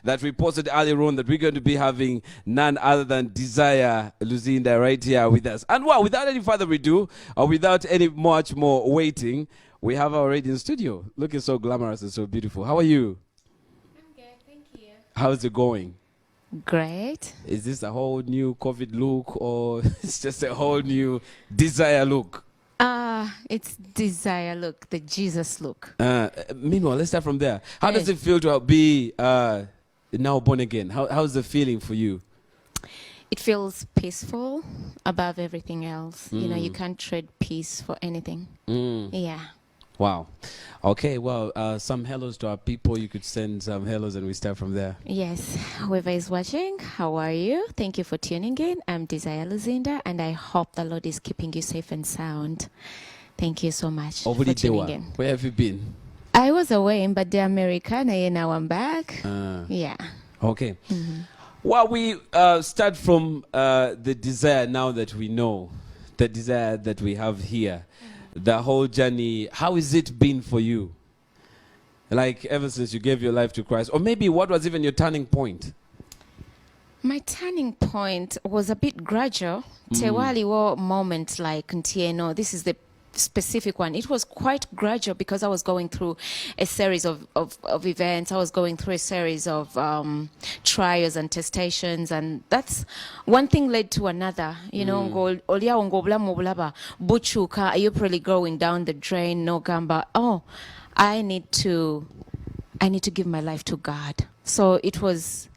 that we posted earlier on that we're going to be having none other than Desire Luzinda right here with us. And well, without any further ado, or without any much more waiting, we have her already in studio, looking so glamorous and so beautiful. How are you? I'm good, thank you. How's it going? Great. Is this a whole new COVID look, or it's just a whole new Desire look? It's Desire look, the Jesus look. Meanwhile, let's start from there. How does it feel to be now born again? How's the feeling for you? It feels peaceful above everything else. You know, you can't trade peace for anything. Yeah. Wow. Okay, well, some hellos to our people. You could send some hellos and we start from there. Yes. Whoever is watching, how are you? Thank you for tuning in. I'm Desire Luzinda, and I hope the Lord is keeping you safe and sound. Thank you so much for tuning in. Where have you been? I was away in Bade America, and now I'm back. Yeah. Okay. Well, we start from the desire now that we know, the desire that we have here, the whole journey. How has it been for you? Like ever since you gave your life to Christ, or maybe what was even your turning point? My turning point was a bit gradual. Tewaliwo moment like Ntieno, this is the specific one. It was quite gradual because I was going through a series of events. I was going through a series of trials and testations, and that's one thing led to another. You know, buchuka, are you probably going down the drain? No gamba. Oh, I need to give my life to God. So it was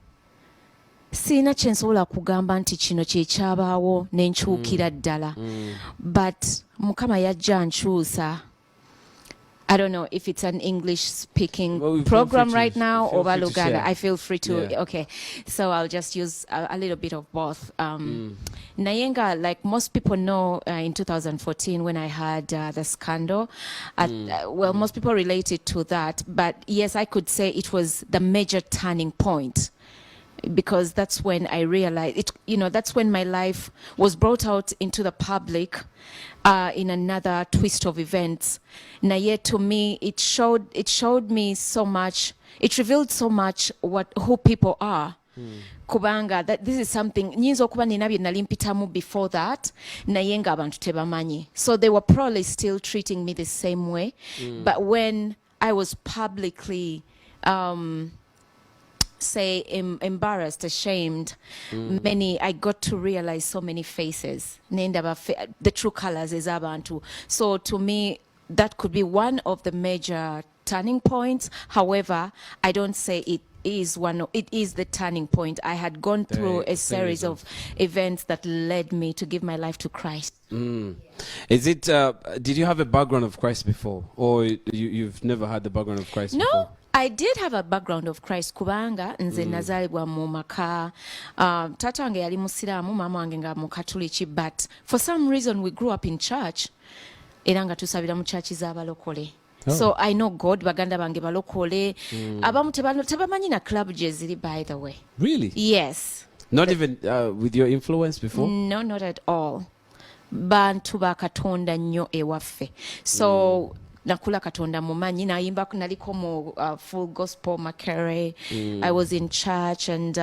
sina kyensobola kugamba nti kino kyekyabaawo nenkyukira ddala, but mukama yajja nkyusa. I don't know if it's an English speaking program right now or Luganda. I feel free to. Yeah. Okay, so I'll just use a little bit of both. Nayenga, like most people know, in 2014 when I had the scandal, well, most people relate it to that, but yes, I could say it was the major turning point. Because that's when I realized it, you know, that's when my life was brought out into the public in another twist of events. Na yet to me, it showed me so much, it revealed so much who people are. Kubanga, that this is something, nyinza okuba nina bye nali mpitamu before that, naye nga abantu tebamanyi. So they were probably still treating me the same way. But when I was publicly say embarrassed, ashamed, I got to realize so many faces, the true colors is abantu. So to me, that could be one of the major turning points. However, I don't say it is the turning point. I had gone through a series of events that led me to give my life to Christ. Is it did you have a background of Christ before, or you've never had the background of Christ before? No, I did have a background of Christ. Kubanga nze nazalibwa mu maka, tata wange yali musiramu, mama wange nga mukatuliki, but for some reason we grew up in church. Era nga tusabira mu church z'abalokole. So I know God, baganda bange balokole. Abamu tebamanyi na club je ziri, by the way. Really? Yes. Not even with your influence before? No, not at all. Bantu ba Katonda nnyo ewaffe. So nakula Katonda mumanyi, nayimba naliko mu full gospel makere. I was in church, and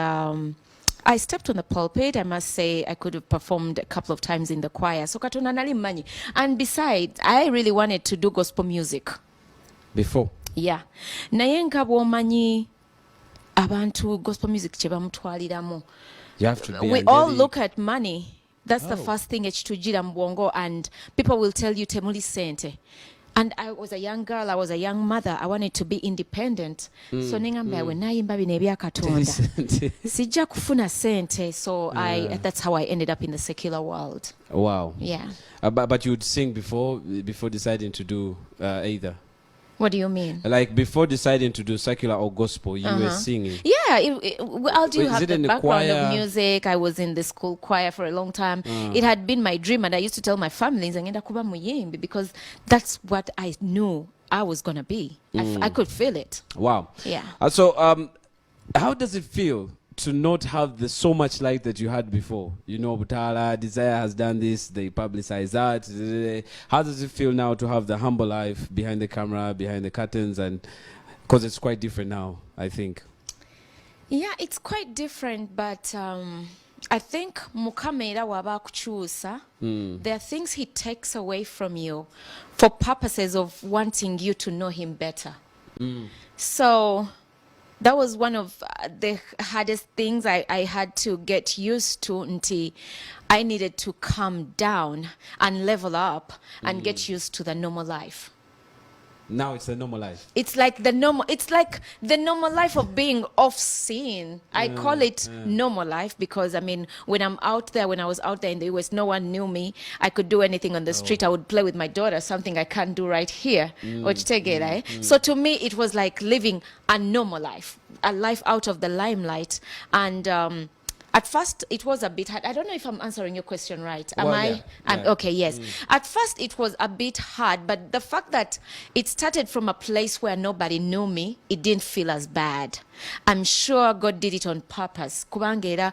I stepped on the pulpit. I must say I could have performed a couple of times in the choir. So Katonda nali manyi. And besides, I really wanted to do gospel music. Before? Yeah. Naye nga bw'omanyi abantu gospel music kye bamutwaliramu. You have to be. We all look at money. That's the first thing ekitugira mu bwongo, and people will tell you temuli sente. And I was a young girl, I was a young mother, I wanted to be independent. So nengamba we nayimba bino ebya Katonda sijja kufuna sente. So that's how I ended up in the secular world. Wow. Yeah. But you would sing before deciding to do either? What do you mean? Like before deciding to do secular or gospel, you were singing? Yeah, I do have the background of music. I was in the school choir for a long time. It had been my dream, and I used to tell my families, ngenda kuba muyimbi, because that's what I knew I was going to be. I could feel it. Wow. Yeah. So how does it feel to not have so much light that you had before? You know, Butala, Desire has done this, they publicize that. How does it feel now to have the humble life behind the camera, behind the curtains? And because it's quite different now, I think. Yeah, it's quite different, but I think mukamera waba kuchusa. There are things he takes away from you for purposes of wanting you to know him better. So that was one of the hardest things I had to get used to until I needed to calm down and level up and get used to the normal life. Now it's a normal life. It's like the normal life of being off scene. I call it normal life because, I mean, when I was out there in the US, no one knew me. I could do anything on the street. I would play with my daughter, something I can't do right here. So to me, it was like living a normal life, a life out of the limelight. And at first, it was a bit hard. I don't know if I'm answering your question right. Am Well, I? yeah, yeah. Okay, yes. At first, it was a bit hard, but the fact that it started from a place where nobody knew me, it didn't feel as bad. I'm sure God did it on purpose. Kubangera,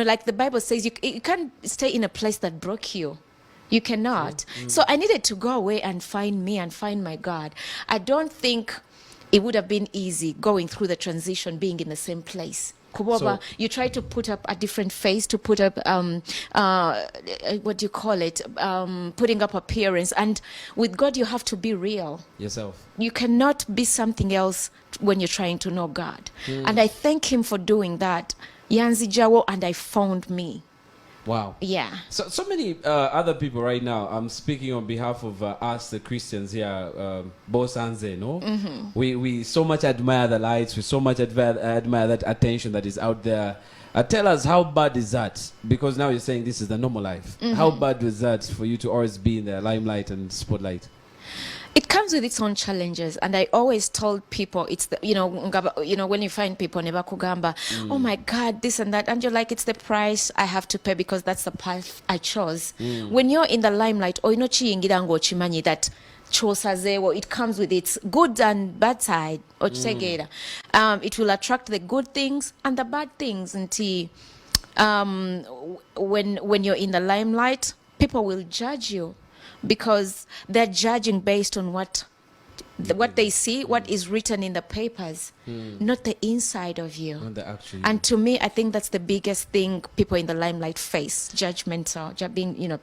like the Bible says, you can't stay in a place that broke you. You cannot. So I needed to go away and find me and find my God. I don't think it would have been easy going through the transition, being in the same place. Kuboba, you try to put up a different face, to put up, what do you call it? Putting up appearance. And with God, you have to be real. Yourself. You cannot be something else when you're trying to know God. And I thank him for doing that. Yanzi Jawo, and I found me. Wow. Yeah. So many other people right now. I'm speaking on behalf of us, the Christians here, Boss Anze, no? We so much admire the lights. We so much admire that attention that is out there. Tell us, how bad is that? Because now you're saying this is the normal life. How bad was that for you to always be in the limelight and spotlight? It comes with its own challenges, and I always told people, it's the, when you find people never kugamba, oh my God, this and that, and you're like, it's the price I have to pay because that's the path I chose. When you're in the limelight, chimanyi that chosazewo, it comes with its good and bad side. It will attract the good things and the bad things until when you're in the limelight, people will judge you. Because they're judging based on what they see, what is written in the papers, not the inside of you. Not the actual. And to me, I think that's the biggest thing people in the limelight face: judgmental,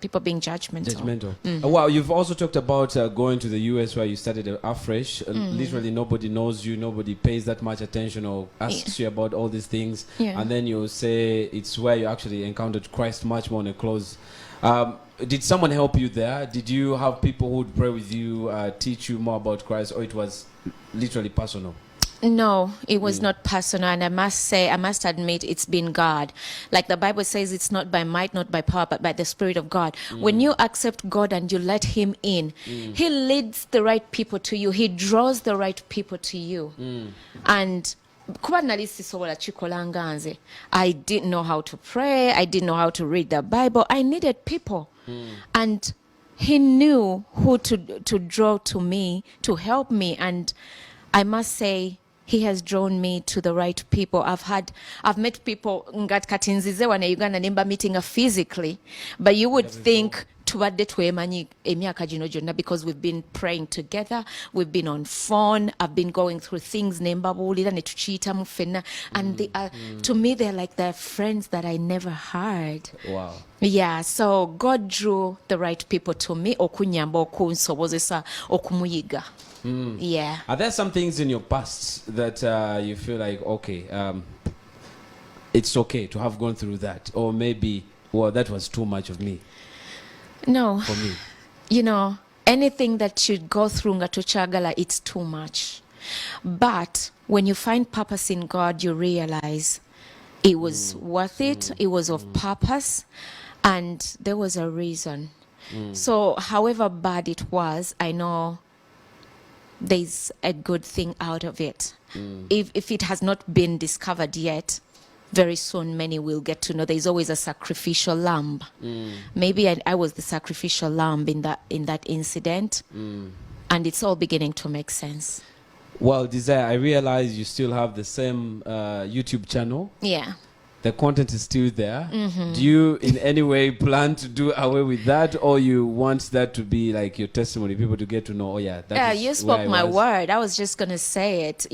people being judgmental. Wow, you've also talked about going to the US where you started afresh. Literally, nobody knows you, nobody pays that much attention or asks you about all these things, and then you say it's where you actually encountered Christ much more on a close. Did someone help you there? Did you have people who would pray with you, teach you more about Christ, or it was literally personal? No, it was not personal, and I must admit, it's been God. Like the Bible says, it's not by might, not by power, but by the Spirit of God. When you accept God and you let him in, he leads the right people to you. He draws the right people to you. And I didn't know how to pray. I didn't know how to read the Bible. I needed people. And he knew who to draw to me, to help me. And I must say, he has drawn me to the right people. I've met people ngat katinzize wana Uganda nimba meeting physically, but you would think tubadde twemanyi emyaka gino gyonna because we've been praying together, we've been on phone, I've been going through things nembabuulira ne tukiyitamu ffenna, and they are, to me they're like the friends that I never had. Wow. Yeah, so God drew the right people to me okunyamba okunsobozesa okumuyiga. Yeah. Are there some things in your past that you feel like, okay, it's okay to have gone through that, or maybe, well, that was too much of me? No. For me. Anything that you go through ngatochagala, it's too much. But when you find purpose in God, you realize it was worth it. It was of purpose, and there was a reason. So however bad it was, I know there's a good thing out of it. If it has not been discovered yet, very soon many will get to know there's always a sacrificial lamb. Maybe I was the sacrificial lamb in that incident, and it's all beginning to make sense. Well, Desire, I realize you still have the same YouTube channel. Yeah. The content is still there. Do you in any way plan to do away with that, or you want that to be like your testimony, people to get to know, oh yeah, that is you spoke where my word. I was just going to say it.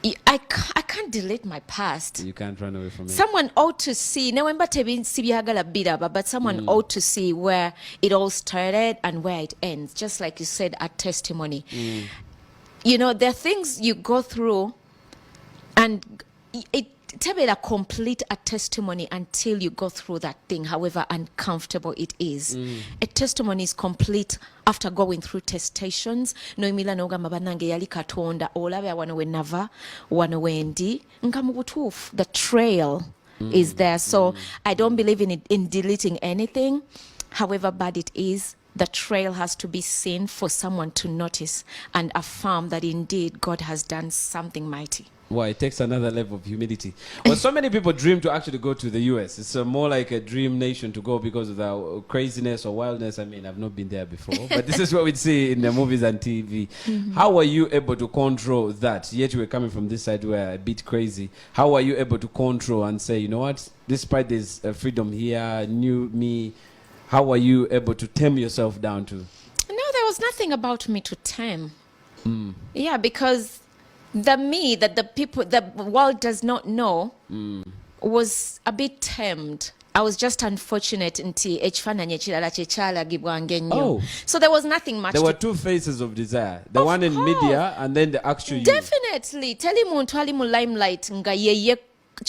I can't delete my past. You can't run away from it. Someone ought to see, but someone ought to see where it all started and where it ends. Just like you said, a testimony. You know, there are things you go through, and it a complete a testimony until you go through that thing, however uncomfortable it is. A testimony is complete after going through testations. Noimila nogamba banange yali katonda olabe wano we nava wano wendi nkamubutufu. The trail is there. So I don't believe in deleting anything, however bad it is. The trail has to be seen for someone to notice and affirm that indeed God has done something mighty. Well, it takes another level of humility. Well, so many people dream to actually go to the US. It's more like a dream nation to go because of the craziness or wildness. I mean, I've not been there before, but this is what we see in the movies and TV. How were you able to control that? Yet you were coming from this side where a bit crazy. How were you able to control and say, you know what, despite there's freedom here, new me, how were you able to tame yourself down to? No, there was nothing about me to tame. Yeah, because the me that the world does not know was a bit tamed. I was just unfortunate nti ekifaananyi ekirala kye kyalagibwanga ennyo. So there was nothing much. There were two faces of desire. The one in media and then the actual you. Definitely. Teli muntu ali mu limelight nga yeye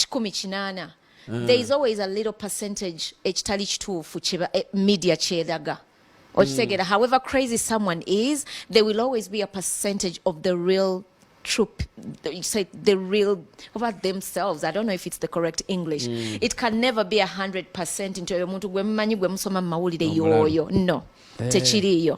180. There is always a little percentage ekitali kituufu media kyeraga. However crazy someone is, there will always be a percentage of the real truth, say the real about themselves. I don't know if it's the correct English. It can never be 100% into omuntu gwe mumanyi gwe musoma mawulire yoyo. No. Techiriyo.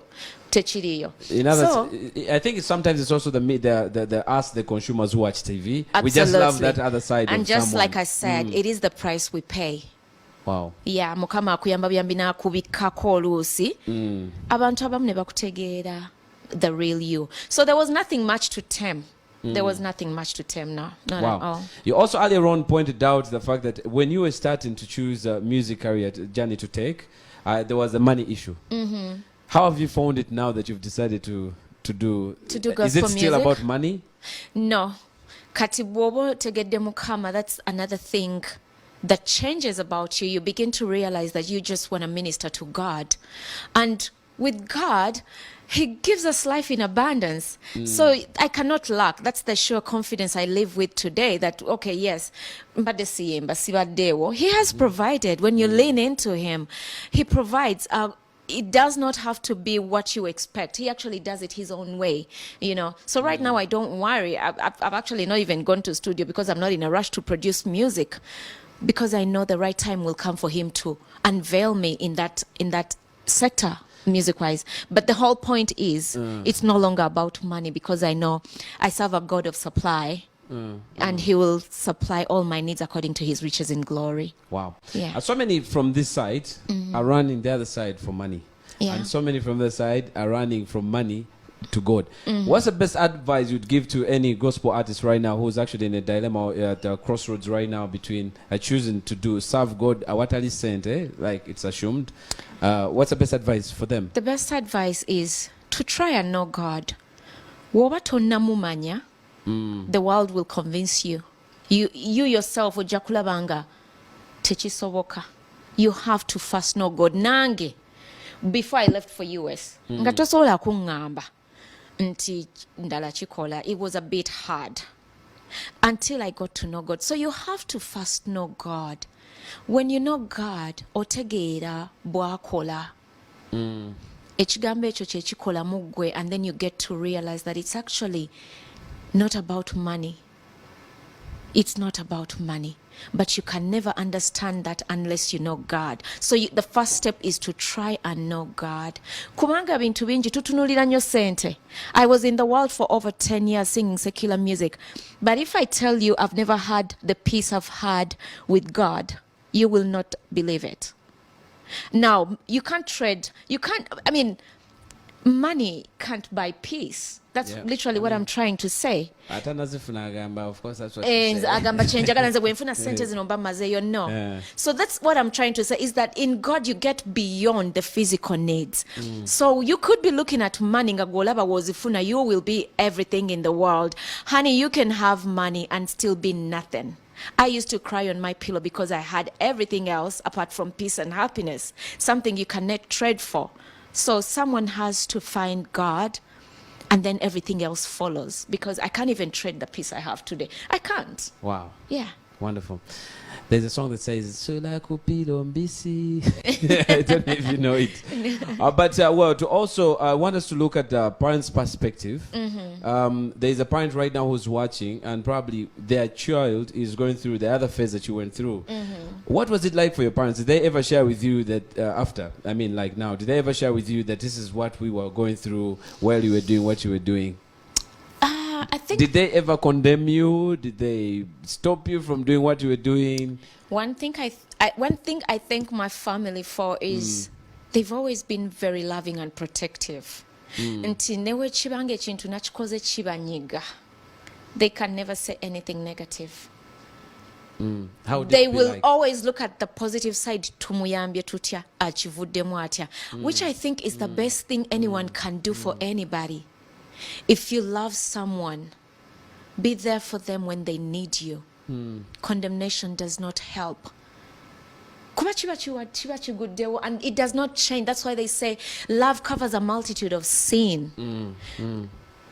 In others, I think sometimes it's also the us, the consumers who watch TV. Absolutely. We just love that other side. And of just someone. like I said, it is the price we pay. Wow. Yeah, mukama akuyamba byambi n'akubikako oluusi. Abantu abamu ne bakutegeera the real you. So there was nothing much to tame. There was nothing much to tame now. Not at all. You also earlier on pointed out the fact that when you were starting to choose a music career journey to take, there was a money issue. How have you found it now that you've decided to do gospel is it still music? about money? No. Kati bwoba tegedde mukama, that's another thing that changes about you. You begin to realize that you just want to minister to God. And with God, He gives us life in abundance. So I cannot lack. That's the sure confidence I live with today that, okay, yes, He has provided. When you lean into Him, He provides. It does not have to be what you expect. He actually does it His own way, you know. So right now I don't worry. I've actually not even gone to studio because I'm not in a rush to produce music, because I know the right time will come for Him to unveil me in that sector, music-wise. But the whole point is it's no longer about money, because I know I serve a God of supply. And He will supply all my needs according to His riches in glory. Wow. Yeah. So many from this side are running the other side for money. Yeah. And so many from the side are running from money to God. What's the best advice you'd give to any gospel artist right now who's actually in a dilemma at the crossroads right now between choosing to serve God, what are sent, like it's assumed? What's the best advice for them? The best advice is to try and know God. Woba tonnamumanya, the world will convince you. You yourself ojja kulabanga tekisoboka. You have to first know God. Nange, before I left for US, nga tosobola kuŋŋamba nti ndala kikola. It was a bit hard until I got to know God. So you have to first know God. When you know God, otegeera bw'akola. Ekigambo ekyo kye kikola mu ggwe, and then you get to realize that it's actually not about money. It's not about money. But you can never understand that unless you know God. So the first step is to try and know God. Kubanga bintu bingi tutunulira nnyo sente. I was in the world for over 10 years singing secular music. But if I tell you I've never had the peace I've had with God, you will not believe it. Now, you can't trade. You can't, money can't buy peace. That's literally what I'm trying to say. Of course, that's what And she said. agamba change aganze bwenfuna sente zino mba mazeyo no. So that's what I'm trying to say, is that in God you get beyond the physical needs. So you could be looking at money nga golaba wozifuna, you will be everything in the world. Honey, you can have money and still be nothing. I used to cry on my pillow because I had everything else apart from peace and happiness, something you cannot trade for. So someone has to find God, and then everything else follows, because I can't even trade the peace I have today. I can't. Wow. Yeah. Wonderful. There's a song that says Sula Kupido Mbisi. I don't know if you know it. But well, to also I want us to look at the parents' perspective. There's a parent right now who's watching, and probably their child is going through the other phase that you went through. What was it like for your parents? Did they ever share with you that after? I mean, like now, did they ever share with you that this is what we were going through while you were doing what you were doing? I think. Did they ever condemn you? Did they stop you from doing what you were doing? One thing I thank my family for is they've always been very loving and protective. Nti newe chibange chintu nachikoze chibanyiga. They can never say anything negative. How did They it be will like? always look at the positive side. Tumuyambye tutya achivuddemu atya, which I think is the best thing anyone can do for anybody. If you love someone, be there for them when they need you. Condemnation does not help. Kuba chiba chiguddewo, and it does not change. That's why they say love covers a multitude of sin.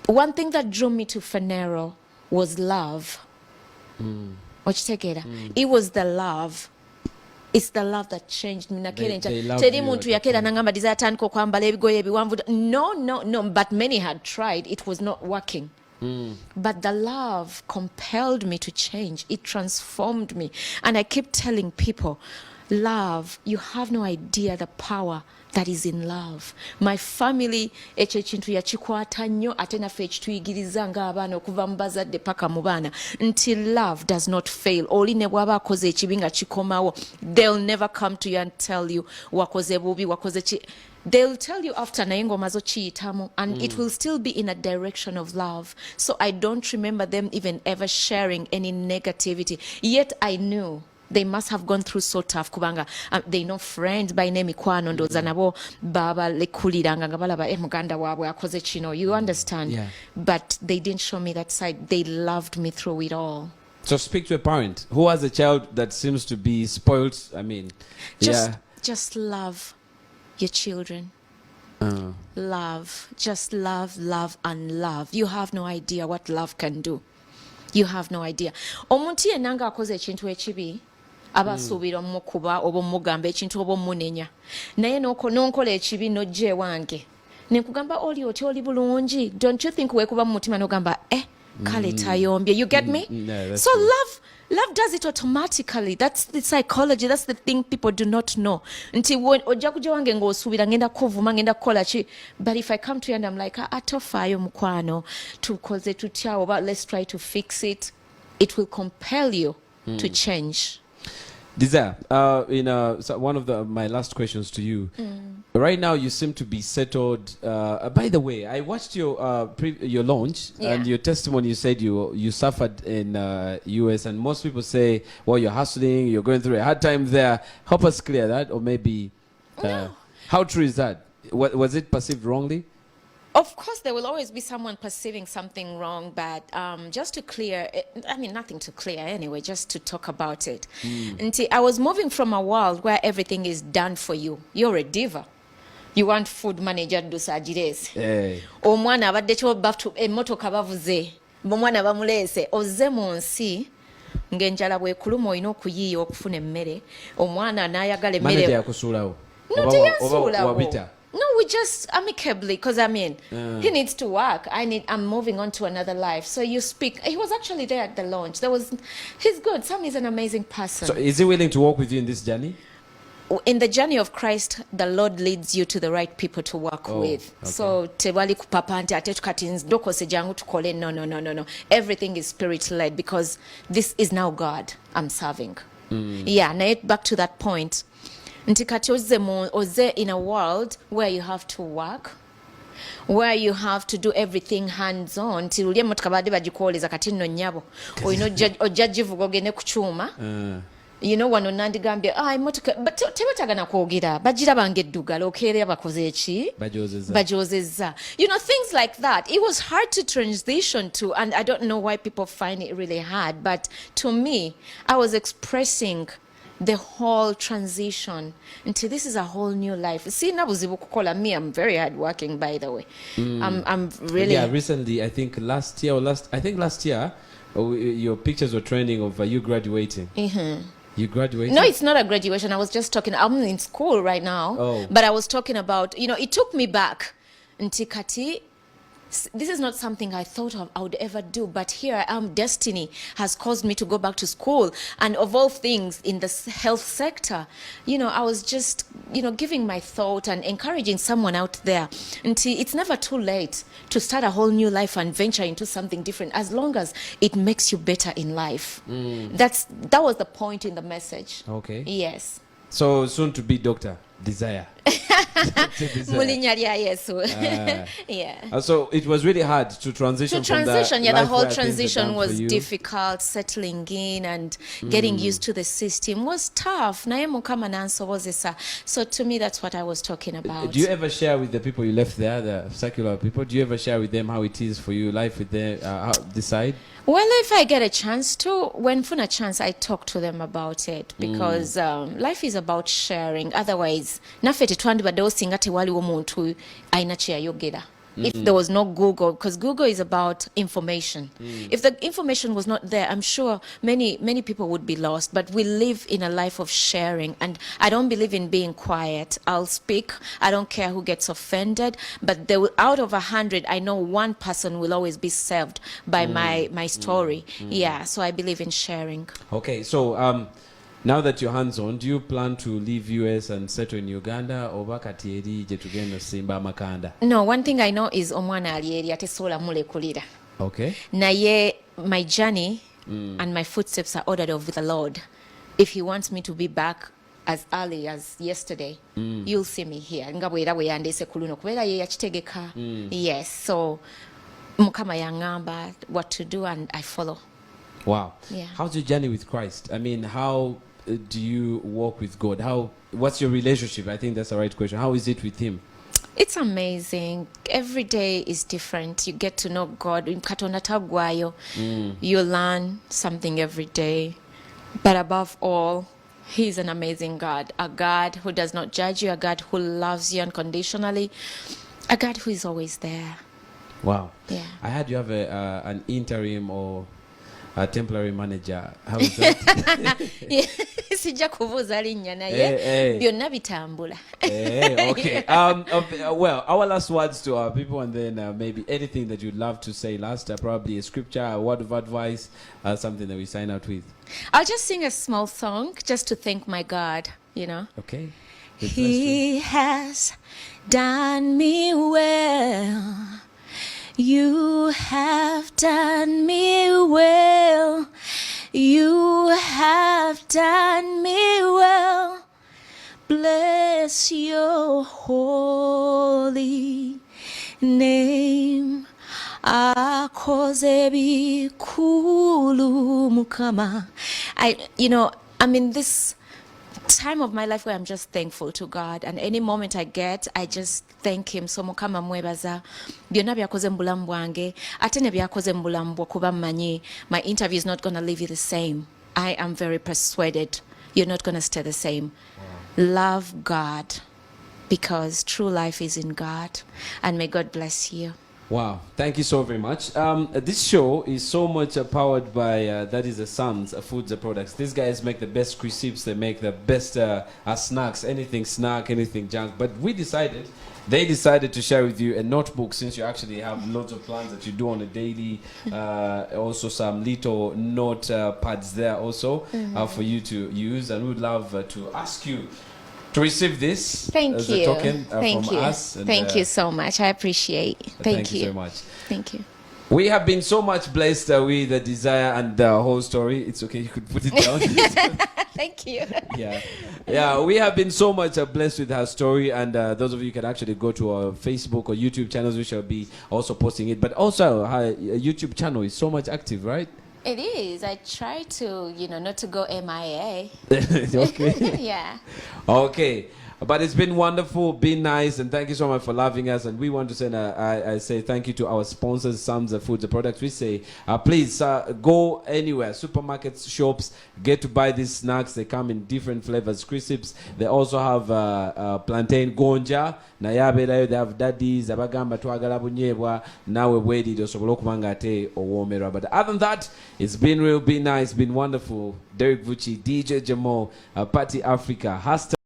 One thing that drew me to Phaneroo was love. It was the love. It's the love that changed me. They loved No, but many had tried. It was not working. But the love compelled me to change. It transformed me. And I keep telling people, love, you have no idea the power that is in love. My family ekyo ekintu yakikwata nnyo, ate naffe ekituyigiriza ng'abaana okuva mu bazadde paka mu baana, until love does not fail. Oli ne bw'aba akoze ekibi nga kikomawo, they'll never come to you and tell you wakoze bubi, wakoze ki. They'll tell you after naye ng'omaze okiyitamu, and it will still be in a direction of love. So I don't remember them even ever sharing any negativity. Yet I knew they must have gone through so tough kubanga they know friends by name mikwano ndoza nabo baba lekuliranga nga balaba muganda waabwe akoze kino, you understand. But they didn't show me that side. They loved me through it all. So speak to a parent who has a child that seems to be spoiled. I mean, just love your children. Just love and love. You have no idea what love can do. You have no idea. Omuntu yenna nga akoze ekintu ekibi aba asuubira omukuba oba omugamba ekintu oba omunenya, naye n'onkola ekibi n'ojja ewange nekugamba oli oti oli bulungi, don't you think weekuba mu mutima n'ogamba kale tayombye? You get me? So love does it automatically. That's the psychology. That's the thing people do not know. Nti ojja kujja wange ng'osuubira ngenda kuvuma ngenda kukola ki, but if I come to you and I'm like atofaayo mukwano tukoze tutya oba let's try to fix it, it will compel you to change. Desire, so one of my last questions to you. Right now, you seem to be settled. By the way, I watched your launch and your testimony. You said you suffered in US, and most people say, "Well, you're hustling, you're going through a hard time there." Help us clear that, or maybe how true is that? Was it perceived wrongly? Of course, there will always be someone perceiving something wrong, but just to clear it, I mean, nothing to clear anyway, just to talk about it. Until I was moving from a world where everything is done for you. You're a diva. You want food manager do sajirese. Omwana abadde kyo baftu emmotoka bavuze. Omwana bamulese ozze mu nsi ng'enjala bwekuluma olina okuyiiya okufuna emmere. Omwana n'ayagala emmere. Manager yakusuulawo. Oba no, we just amicably, because I mean, he needs to work. I'm moving on to another life. So you speak. He was actually there at the launch. He's good. Sam is an amazing person. So is he willing to walk with you in this journey? In the journey of Christ, the Lord leads you to the right people to work with. Okay. So tewali kupapa nti ate tukati ndokose jangu tukole. No. Everything is spirit led, because this is now God I'm serving. Yeah, now back to that point. Nti kati oze in a world where you have to work, where you have to do everything hands on nti luli emmotoka badde bagikuwoleza kati nno nnyabo olina ojja givuga ogende ku kyuma wano nandigambye emmotoka tebatagana kwogera bagirabanga eddugala okeera bakoze eki bajozezza things like that. It was hard to transition to, and I don't know why people find it really hard, but to me I was expressing the whole transition until this is a whole new life. See, nabuzibu kukola me, I'm very hardworking, by the way. I'm really recently, I think last year your pictures were trending of you graduating. You graduated? No, it's not a graduation. I was just talking, I'm in school right now, but I was talking about, it took me back. Ntikati, this is not something I thought I would ever do, but here I am. Destiny has caused me to go back to school, and of all things in the health sector, I was just, giving my thought and encouraging someone out there. Until it's never too late to start a whole new life and venture into something different, as long as it makes you better in life. That was the point in the message. Okay. Yes. So soon to be Dr. Desire. Mulinya lya Yesu. Yeah. So it was really hard to transition. The whole transition was difficult. Settling in and getting used to the system was tough. Naye Mukama nansobozesa. So to me, that's what I was talking about. Do you ever share with the people you left there, the secular people? Do you ever share with them how it is for you, life with them, this side? Well, if I get a chance to, when funa chance, I talk to them about it, because life is about sharing. Otherwise, naffe tetwandibadde osinga tewaliwo muntu ayina kye yayogera. If there was no Google, because Google is about information. If the information was not there, I'm sure many people would be lost. But we live in a life of sharing, and I don't believe in being quiet. I'll speak. I don't care who gets offended. But out of 100, I know one person will always be served by my story. Yeah, so I believe in sharing. Okay, so now that you're hands-on, do you plan to leave US and settle in Uganda or bakati eri gye tugenda simba amakanda? No, one thing I know is omwana ali eri atesobola mulekulira. Okay. Naye my journey and my footsteps are ordered of the Lord. If he wants me to be back as early as yesterday, you'll see me here. Nga bwera bwe yandeese ku luno kubeera ye yakitegeka. Yes, so Mukama yangamba what to do and I follow. Wow. Yeah. How's your journey with Christ? I mean, how do you walk with God? What's your relationship? I think that's the right question. How is it with him? It's amazing. Every day is different. You get to know God. Katonda tagwayo. You learn something every day. But above all, he's an amazing God. A God who does not judge you. A God who loves you unconditionally. A God who is always there. Wow. Yeah. I heard you have an interim or a temporary manager. How is that? Sijja kubuuza linnya naye byonna bitambula. Okay. Well, our last words to our people, and then maybe anything that you'd love to say last, probably a scripture, a word of advice, something that we sign out with. I'll just sing a small song just to thank my God, Okay. He has done me well. You have done me well. You have done me well. Bless your holy name. Akoze bikulu Mukama. I'm in this time of my life where I'm just thankful to God, and any moment I get, I just thank him. So Mukama mwebaza byonna byakoze mu bulamu bwange ate ne byakoze mu bulamu bwo kuba mmanyi my interview is not going to leave you the same. I am very persuaded you're not going to stay the same. Love God, because true life is in God, and may God bless you. Wow, thank you so very much. This show is so much powered by that is the Sons Foods Products. These guys make the best crisps, they make the best snacks, anything snack, anything junk. But they decided to share with you a notebook, since you actually have lots of plans that you do on a daily. Also some little note pads there also for you to use, and we would love to ask you to receive this as a token from us. And, Thank you so much. I appreciate. Thank you so much. Thank you. We have been so much blessed with the desire and the whole story. It's okay, you could put it down. Thank you. Yeah, we have been so much blessed with her story, and those of you can actually go to our Facebook or YouTube channels. We shall be also posting it, but also her YouTube channel is so much active, right? It is. I try to, not to go MIA. Okay. Yeah. Okay. But it's been wonderful, been nice, and thank you so much for loving us. And we want to send I say thank you to our sponsors, Sam's Foods, the products. We say, please go anywhere, supermarkets, shops, get to buy these snacks. They come in different flavors, crisps. They also have plantain gonja. They have daddies, abagamba twagala bunyebwa, nawe bwedi osobola okubanga ate owomerwa. But other than that, it's been real, been nice, been wonderful. Derek Vucci, DJ Jamal, Party Africa, Hasta